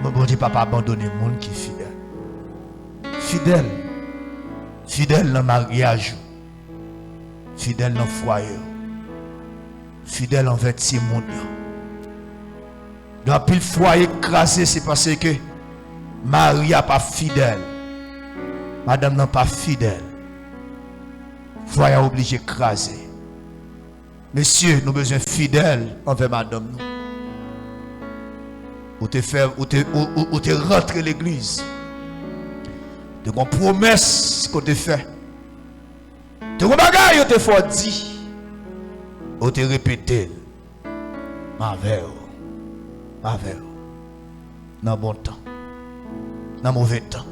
Mon bon Dieu, papa, abandonner le monde qui est fidèle. Fidèle. Fidèle dans le mariage. Fidèle dans le foyer. Fidèle envers tout le monde. Dans le foyer écrasé, c'est parce que Marie n'est pas fidèle. Madame n'est pas fidèle. Foyer obligé d'écraser. Messieurs, nous avons besoin fidèles envers madame. Ou te rentrer l'église. De une promesse qu'on te fait. De une bagaille qu'on te fait dire. Ou te répéter. Ma verre. Ma verre. Dans bon temps. Dans mauvais temps.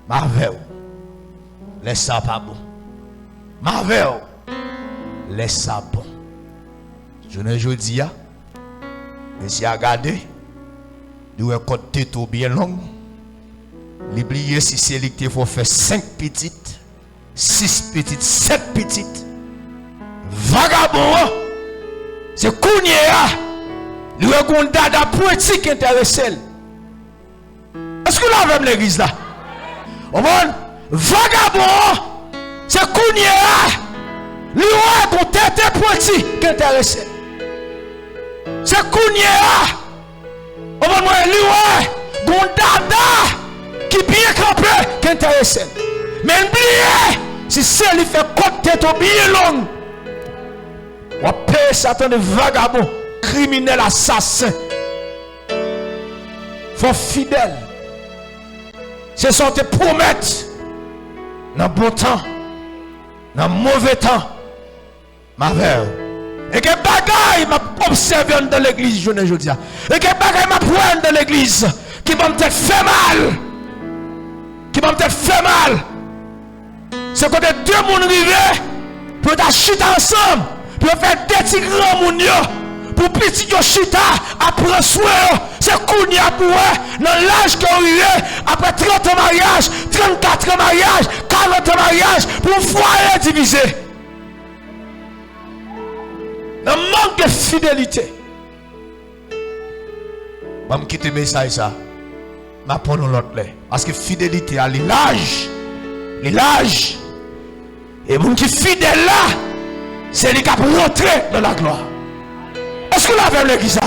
Ma verre. Laisse ça pas bon. Ma verre. Laisse ça bon. Je ne dis pas. Mais si à regarder. Il côté tout bien long. L'oublier si c'est lui qui faut faire 5 petites, 6 petites, 7 petites. Vagabond, c'est Kounia. Il y a un dada poétique qui intéresse. Est-ce que là même l'église là? Vagabond, c'est Kounia. Il y a un tête poétique qui intéresse. C'est Kounia. Lui, dada qui bien campé qui intéresse. Mais oubliez, si c'est lui fait côte tête bien long, on paye Satan de vagabond, criminel, assassin. Faut fidèle. C'est ça te promettre dans bon temps, dans mauvais temps, ma mère. Et que bagaille m'a observé dans l'église, je ne dis pas. Et que bagaille m'a pris dans l'église qui va me faire mal. Qui va me faire mal. C'est quand deux personnes arrivent pour t'acheter ensemble, pour faire des petits grands moun pour petit chita après soin. C'est qu'on y a pour dans l'âge qu'on arrive après 30 ans mariage, 34 ans mariage, 40 ans mariage pour foyer divisé. Un manque de fidélité. Je vais quitter le message ça. Je vais prendre l'autre là. Parce que fidélité à l'âge. L'âge. Et mon qui fidèle là, c'est lui qui a rentré dans la gloire. Est-ce que vous l'avez l'église ça?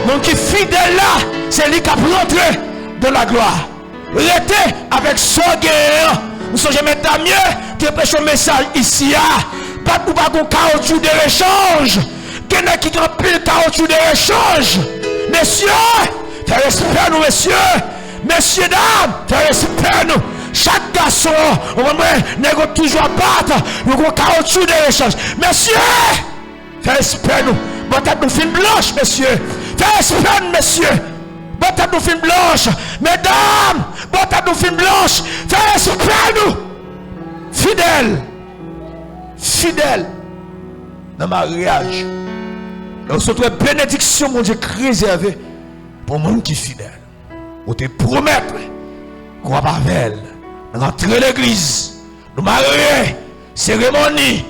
Mon qui fidèle là, c'est lui qui a rentré dans la gloire. Restez avec son guerre. Nous sommes jamais mieux que prêcher un message ici. Pas de caoutchouc de rechange. Quelqu'un qui a pris le caoutchouc de rechange. Messieurs, fais respect nous, messieurs. Messieurs, dames, fais respect nous. Chaque garçon, on va négocie toujours à battre. Nous avons caoutchouc de rechange. Messieurs, fais respect nous. Bon, tête nous fin blanche, messieurs. Fais respect nous, messieurs. Bon, tête nous fin blanche. Mesdames, bon, tête nous fin blanche. Fais respect nous. Fidèle. Fidèle dans le mariage. Nous sommes une bénédiction, mon Dieu, réservée pour le monde qui est fidèle. Pour te promettre qu'on va pas avec rentrer à l'église, nous marier, cérémonie,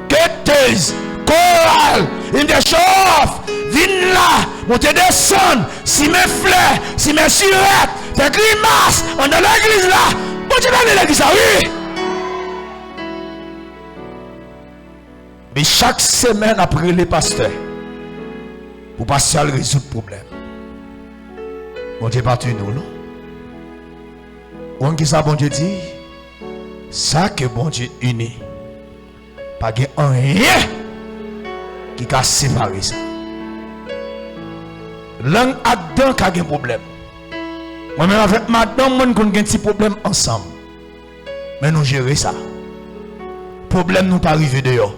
quêteuse, chorale, une des chauffe, viens là, monter descendre, si mes fleurs, si mes sirettes, faire grimace, on est dans l'église là. Mon Dieu, dans l'église là, oui. Mais chaque semaine après les pasteurs, pour passer à résoudre le problème. Bon Dieu, partout nous, non? On dit ça, bon Dieu dit, ça que bon Dieu unit, pas de rien qui a séparé ça. L'un a d'un qui a un problème. Moi-même avec madame, on a un petit problème ensemble. Mais nous gérons ça. Problème nous pas arrivé dehors.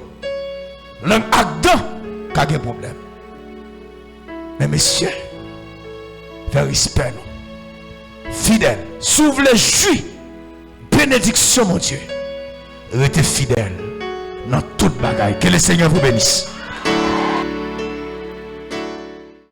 L'un a d'un qui a un problème. Mais messieurs, fais respect nous. Fidèle. S'ouvre les jus. Bénédiction mon Dieu. Restez fidèle dans toute bagaille. Que le Seigneur vous bénisse.